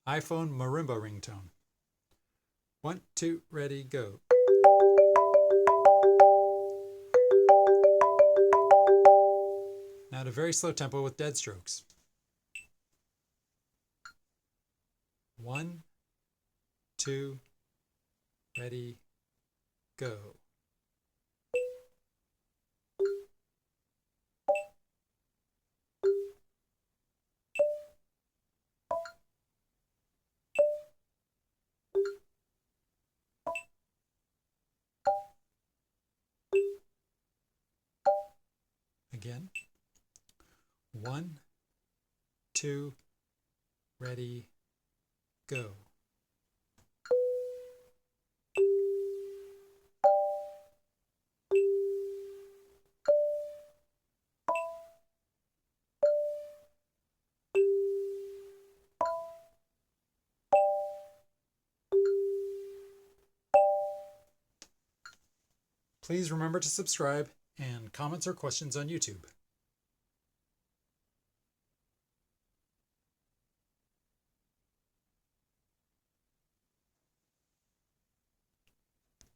iPhone Marimba ringtone. 1, 2, ready, go. Now at a very slow tempo with dead strokes. 1, 2, ready, go. Again. 1, 2, ready, go. Please remember to subscribe and comments or questions on YouTube.